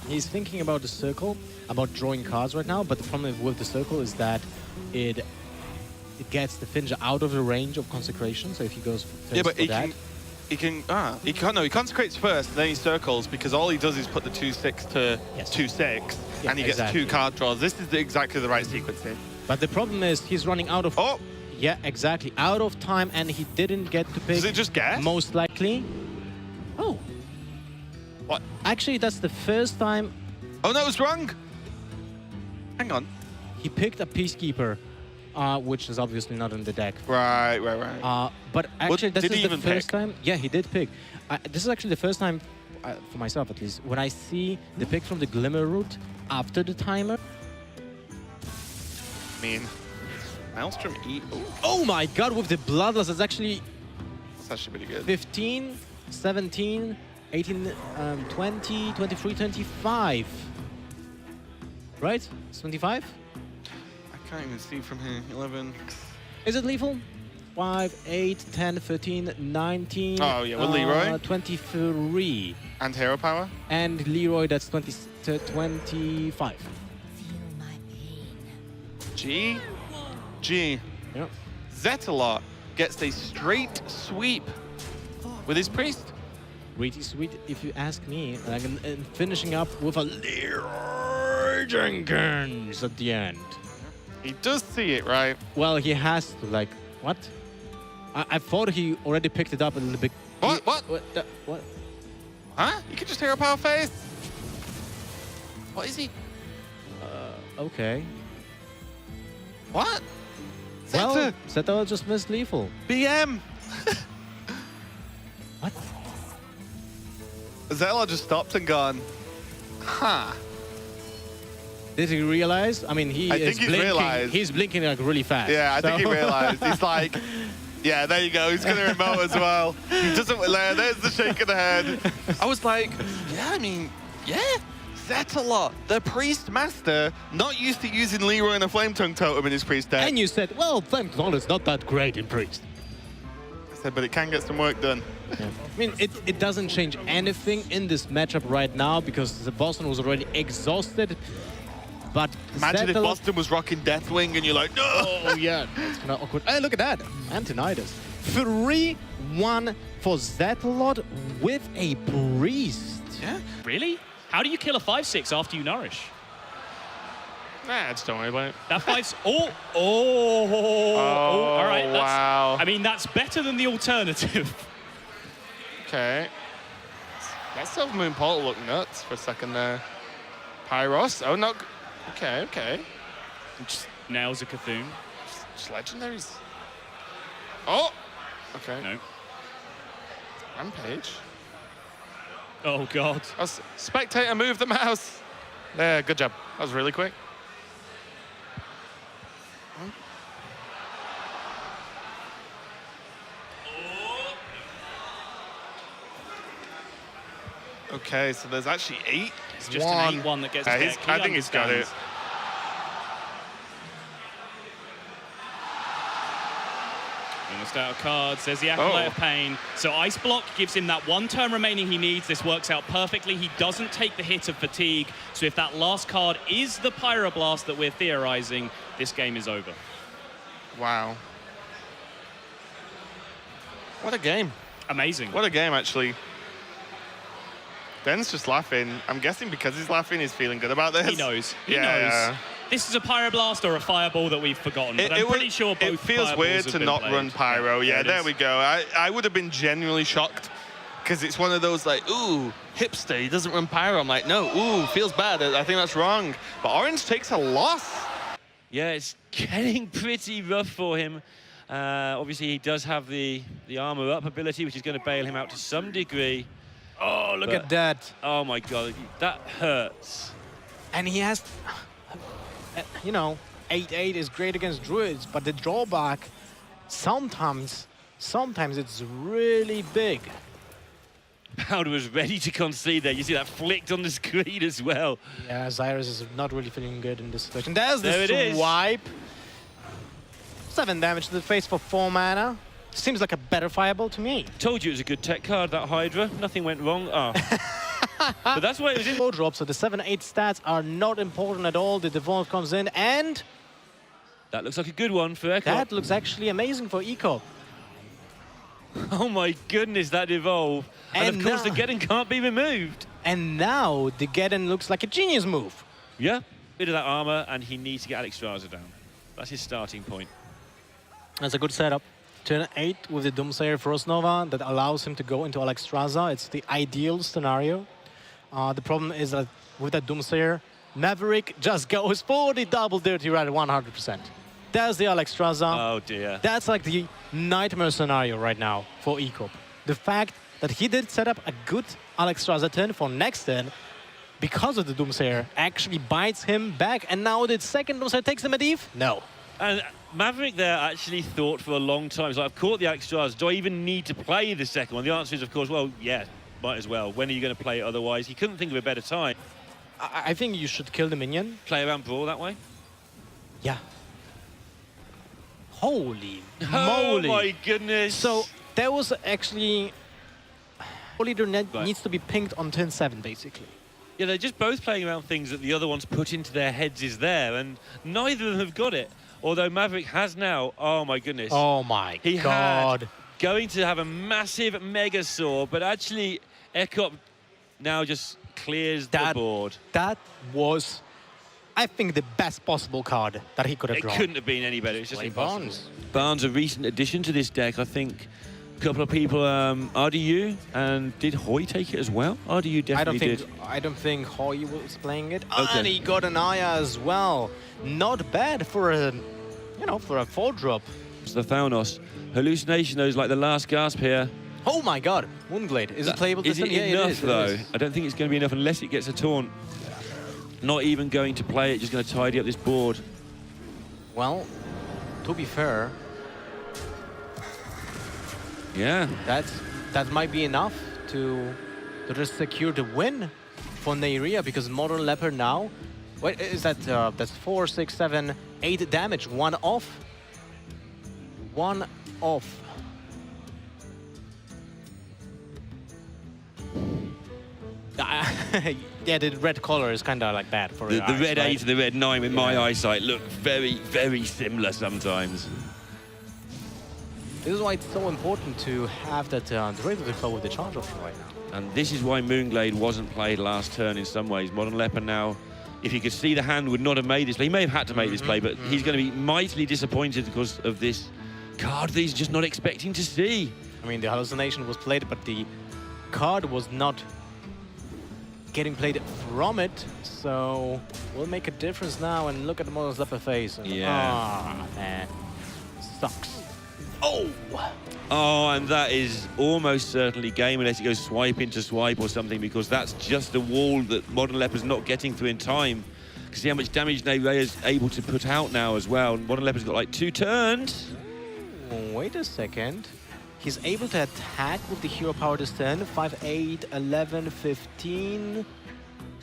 He's thinking about the circle, about drawing cards right now, but the problem with the circle is that it gets the finisher out of the range of consecration. So if he goes first he consecrates first, then he circles, because all he does is put the 2/6 to 2/6, and he gets 2 card draws. This is exactly the right sequencing. But the problem is he's running out of... Oh! Yeah, exactly. Out of time, and he didn't get to pick... Does it just guess? Most likely. Oh. What? Actually, that's the first time... Oh, no, it was wrong! Hang on. He picked a Peacekeeper, which is obviously not in the deck. Right. But actually, this is the first pick? time... Yeah, he did pick. This is actually the first time, for myself at least, when I see the pick from the Glimmer route after the timer. I mean, Maelstrom E. Oh my god, with the Bloodlust, it's actually... That's actually pretty good. 15, 17, 18, 20, 23, 25. Right? It's 25? I can't even see from here. 11. Is it lethal? 5, 8, 10, 13, 19. Oh, yeah, well, Leroy. 23. And Hero Power? And Leroy, that's 25. G. Yeah. Zetalot gets a straight sweep with his priest. Pretty sweet, if you ask me. And finishing up with a Leroy Jenkins at the end. He does see it, right? Well, he has to, like, what? I thought he already picked it up a little bit. What? What? Huh? You could just Hero Power face? What is he? Okay. What? Well, Zeta just missed lethal. BM! What? Zeta just stopped and gone, huh. Did he realize? I mean, I think he's realized. He's blinking like really fast. Yeah, I think he realized. He's like, yeah, there you go. He's going to remote as well. He doesn't, there's the shake of the head. I was like, yeah, I mean, yeah. Zetalot, the Priest Master, not used to using Leroy and a Flame Tongue Totem in his Priest deck. And you said, well, Flame Tongue is not that great in Priest. I said, but it can get some work done. Yeah. I mean, it doesn't change anything in this matchup right now because the Boston was already exhausted. But imagine if Boston was rocking Deathwing and you're like, no! Oh, yeah. It's kind of awkward. Hey, look at that. Antonidas. 3-1 for Zetalot with a Priest. Yeah. Really? How do you kill a 5/6 after you nourish? Nah, just don't worry about it. That 5's... all right. Wow. I mean, that's better than the alternative. Okay. That Silver Moon Portal looked nuts for a second there. Pyros. Oh, no. Okay. Just nails a Cthulhu. Just legendaries. Oh! Okay. No. Rampage. Oh, God. Oh, spectator, move the mouse. There, good job. That was really quick. Okay, so there's actually 8. It's just an 8-1 that gets his deck. I think he's got it. Almost out of cards. There's the Acolyte of Pain. So Ice Block gives him that 1 turn remaining he needs. This works out perfectly. He doesn't take the hit of Fatigue. So if that last card is the Pyroblast that we're theorizing, this game is over. Wow. What a game. Amazing. What a game, actually. Den's just laughing. I'm guessing because he's laughing, he's feeling good about this. He knows. He knows. This is a Pyroblast or a Fireball that we've forgotten, but I'm pretty sure both it feels weird to not run Pyro. Yeah, there we go. I would have been genuinely shocked because it's one of those like, ooh, hipster, he doesn't run Pyro. I'm like, no, ooh, feels bad. I think that's wrong. But Orange takes a loss. Yeah, it's getting pretty rough for him. Obviously, he does have the armor up ability, which is going to bail him out to some degree. Oh, look at that. Oh, my God. That hurts. And he has... You know, 8-8 is great against Druids, but the drawback, sometimes it's really big. Powder was ready to concede there. You see that flicked on the screen as well. Yeah, Zyrus is not really feeling good in this situation. There's the swipe. 7 damage to the face for 4 mana. seems like a better fireball to me. Told you it was a good tech card, that Hydra. Nothing went wrong. Ah. But that's why it was in. 4 drop, so the 7-8 stats are not important at all. The devolve comes in, and That looks like a good one for Echo. that looks actually amazing for Eco. Oh my goodness, that evolve. And of course, the Geddon can't be removed. And now the Geddon looks like a genius move. Yeah. Bit of that armor, and he needs to get Alexstrasza down. That's his starting point. That's a good setup. Turn 8 with the Doomsayer Frost Nova that allows him to go into Alexstrasza. It's the ideal scenario. The problem is that with that Doomsayer, Maverick just goes for the double dirty right at 100%. There's the Alexstrasza. Oh dear. That's like the nightmare scenario right now for Ecop. The fact that he did set up a good Alexstrasza turn for next turn because of the Doomsayer actually bites him back, and now the second Doomsayer takes the Medivh? No. And Maverick there actually thought for a long time, so I've caught the Alexstrasza, do I even need to play the second one? The answer is, of course, well, yeah, might as well. When are you going to play it otherwise? He couldn't think of a better time. I think you should kill the minion. Play around Brawl that way? Yeah. Holy Oh moly. my goodness. So there was actually... Leader Right. needs to be pinged on turn 7, basically. Yeah, they're just both playing around things that the other ones put into their heads is there, and neither of them have got it. Although Maverick has now, oh my goodness. Oh my He god. had going to have a massive mega saw, but actually Ekop now just clears the board. That was, I think, the best possible card that he could have It drawn. couldn't have been any better. It's just Play impossible. Barnes. Barnes, a recent addition to this deck. I think a couple of people, RDU, and did Hoy take it as well? RDU definitely did. I don't think Hoy was playing it. Okay. And he got an Aya as well. Not bad for a, for a 4-drop. It's the Thanos. Hallucination, though, is like the last gasp here. Oh my god, Moonglade. Is it playable? Is it Yeah, enough, it is, though? It is. I don't think it's going to be enough unless it gets a taunt. Not even going to play it, just going to tidy up this board. Well, to be fair, Yeah. that might be enough to just secure the win for Neyria, because Modern Leopard now, what is that? That's 4, 6, 7, 8 damage. 1 off. 1 off. Yeah, the red color is kind of like bad for The your eyes, red right? 8 to the red 9 with my eyesight look very, very similar sometimes. This is why it's so important to have that derivative flow with the charge option right now. And this is why Moonglade wasn't played last turn in some ways. Modern Leopard now, if you could see the hand, would not have made this play. He may have had to make this play, but he's going to be mightily disappointed because of this card that he's just not expecting to see. I mean, the hallucination was played, but the card was not getting played from it, so we'll make a difference now. And look at the Modern Leopard face. And, Yeah. man. Sucks. Oh! Oh, and that is almost certainly game unless it goes swipe into swipe or something, because that's just a wall that Modern Leopard's not getting through in time. You can see how much damage Neyrea is able to put out now as well. Modern Leopard's got like 2 turns. Wait a second. He's able to attack with the hero power this turn. 5, 8, 11, 15.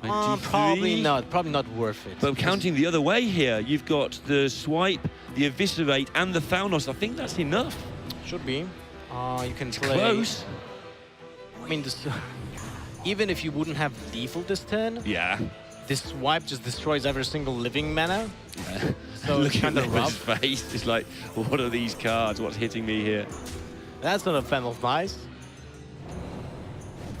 Probably 23. Probably not worth it. But counting the other way here, you've got the swipe, the eviscerate, and the Thanos. I think that's enough. Should be. You can It's play. close. I mean, this, even if you wouldn't have lethal this turn, Yeah. this swipe just destroys every single living mana. So Look it's at kind of Leopard's rough. face. It's like, what are these cards? What's hitting me here? That's not a fan of nice.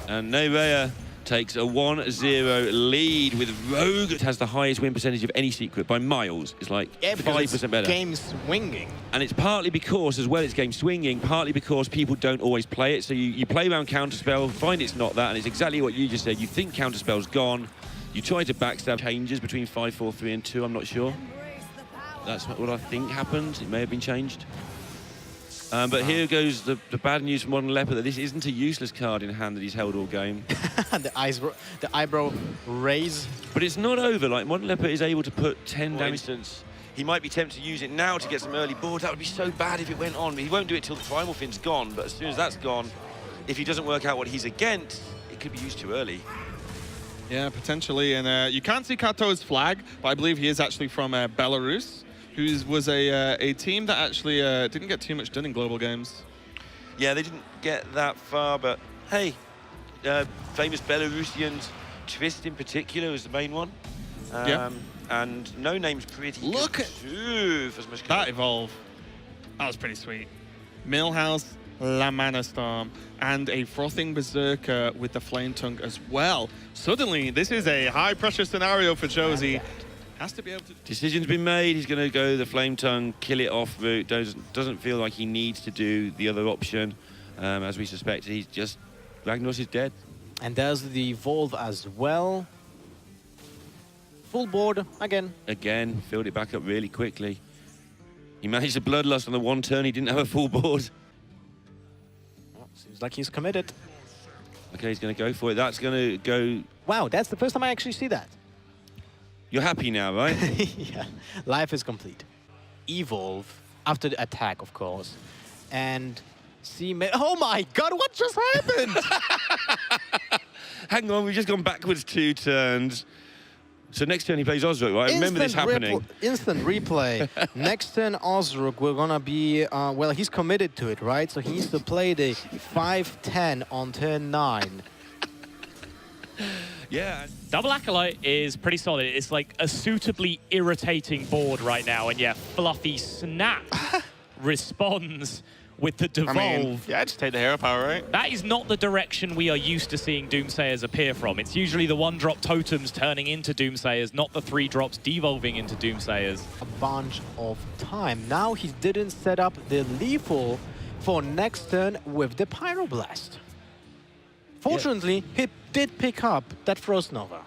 And Neyrea takes a 1-0 lead with Rogue. It has the highest win percentage of any secret by miles. It's like 5% better. Game swinging. And it's partly because, as well, it's game swinging, partly because people don't always play it. So you play around Counterspell, find it's not that, and it's exactly what you just said. You think Counterspell's gone. You try to backstab changes between 5, 4, 3, and 2. I'm not sure. That's what I think happened. It may have been changed. But here goes the bad news from Modern Leopard, that this isn't a useless card in hand that he's held all game. the eyebrow raise. But it's not over. Like, Modern Leopard is able to put 10 For damage. instance, he might be tempted to use it now to get some early board. That would be so bad if it went on. He won't do it till the Primal Fin's gone, but as soon as that's gone, if he doesn't work out what he's against, it could be used too early. Yeah, potentially. And you can't see Kato's flag, but I believe he is actually from Belarus, who was a team that actually didn't get too much done in global games. Yeah, they didn't get that far, but hey, famous Belarusians, Twist in particular was the main one. And No Name's pretty Look good at too, for Smash that evolve. That was pretty sweet. Millhouse, La Mana Storm, and a Frothing Berserker with the Flame Tongue as well. Suddenly, this is a high-pressure scenario for Josie. Has to be able to... Decision's been made. He's going to go the Flame Tongue, kill it off route. Doesn't feel like he needs to do the other option. As we suspected, he's just... Ragnaros is dead. And there's the Evolve as well. Full board again. Again, filled it back up really quickly. He managed the Bloodlust on the one turn. He didn't have a full board. Well, seems like he's committed. Okay, he's going to go for it. That's going to go... Wow, that's the first time I actually see that. You're happy now, right? Yeah, life is complete. Evolve after the attack, of course. And see... Oh my god, what just happened? Hang on, we've just gone backwards 2 turns. So next turn he plays Osrook, right? I remember this happening. Instant replay. Next turn Osrook, we're gonna be, well, he's committed to it, right? So he needs to play the 5-10 on turn 9. Yeah. Double Acolyte is pretty solid. It's like a suitably irritating board right now. And yeah, Fluffy Snap responds with the Devolve. I mean, yeah, just take the hero power, right? That is not the direction we are used to seeing Doomsayers appear from. It's usually the 1-drop totems turning into Doomsayers, not the 3 drops devolving into Doomsayers. A bunch of time. Now he didn't set up the lethal for next turn with the Pyroblast. Fortunately, he did pick up that Frost Nova.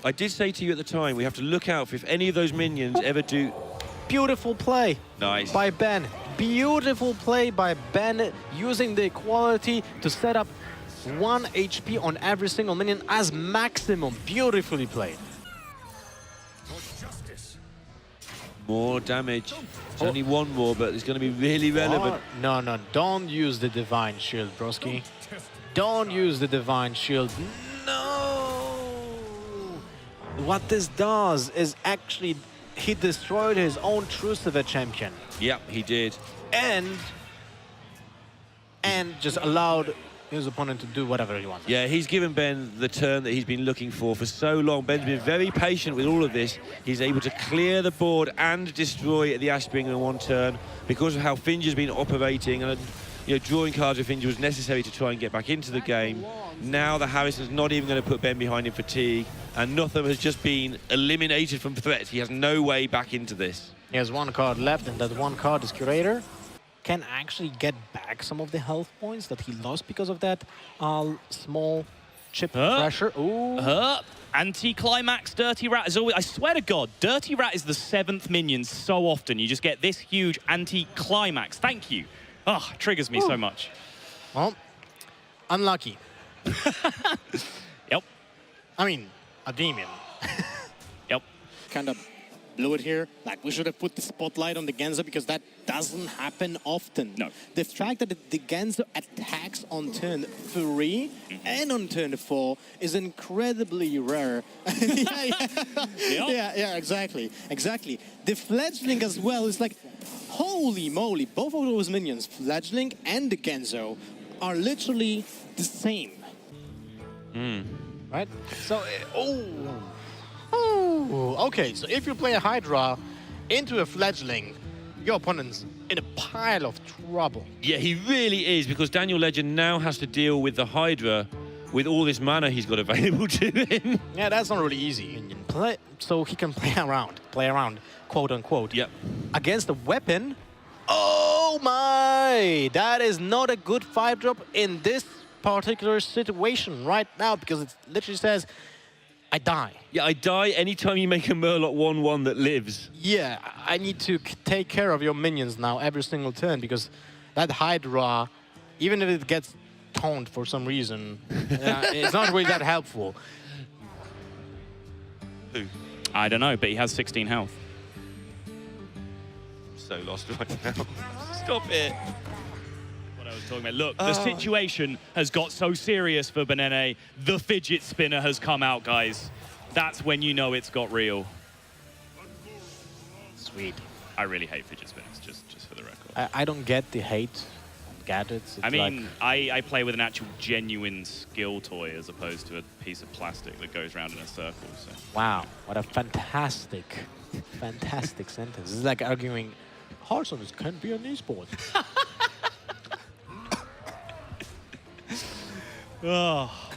I did say to you at the time, we have to look out for if any of those minions ever do... Beautiful play Nice. by Ben. Beautiful play by Ben, using the equality to set up 1 HP on every single minion as maximum. Beautifully played. More damage. It's only one more, but it's going to be really relevant. No, don't use the Divine Shield, broski. Don't use the Divine Shield. No! What this does is actually he destroyed his own Trucifer champion. Yep, he did. And just allowed his opponent to do whatever he wants. Yeah, he's given Ben the turn that he's been looking for so long. Ben's been very patient with all of this. He's able to clear the board and destroy the Ashbringer in one turn because of how Finger's been operating, and you know, drawing cards with Finger was necessary to try and get back into the game. Now the Harrison's not even going to put Ben behind in fatigue, and Notham has just been eliminated from threats. He has no way back into this. He has 1 card left, and that 1 card is Curator. Can actually get back some of the health points that he lost because of that small chip pressure. Ooh. Anti-climax Dirty Rat is always... I swear to God, Dirty Rat is the 7th minion so often. You just get this huge anti-climax. Thank you. Oh, triggers me so much. Well, unlucky. Yep. I mean, a demon. Yep. Kind of blew it here. Like, we should have put the spotlight on the Genzo because that doesn't happen often. No. The fact that the Genzo attacks on turn 3 and on turn 4 is incredibly rare. Yeah, exactly. The Fledgling as well is like, holy moly, both of those minions, Fledgling and the Genzo, are literally the same. Right? So, okay, so if you play a Hydra into a Fledgling, your opponent's in a pile of trouble. Yeah, he really is, because Daniel Legend now has to deal with the Hydra with all this mana he's got available to him. Yeah, that's not really easy. So he can play around, quote unquote. Yep. Against a weapon. Oh my! That is not a good 5-drop in this particular situation right now, because it literally says, I die. Yeah, I die anytime you make a Murloc 1/1 that lives. Yeah, I need to take care of your minions now every single turn, because that Hydra, even if it gets toned for some reason, it's not really that helpful. Who? I don't know, but he has 16 health. So lost right now. Stop it. What I was talking about. Look, the situation has got so serious for Benene. The fidget spinner has come out, guys. That's when you know it's got real. Sweet. I really hate fidget spinners, just for the record. I don't get the hate gadgets. It's I mean, like, I play with an actual genuine skill toy as opposed to a piece of plastic that goes around in a circle. So. wow, what a fantastic, fantastic sentence. It's like arguing, Hearthstone can't be an esport. Oh.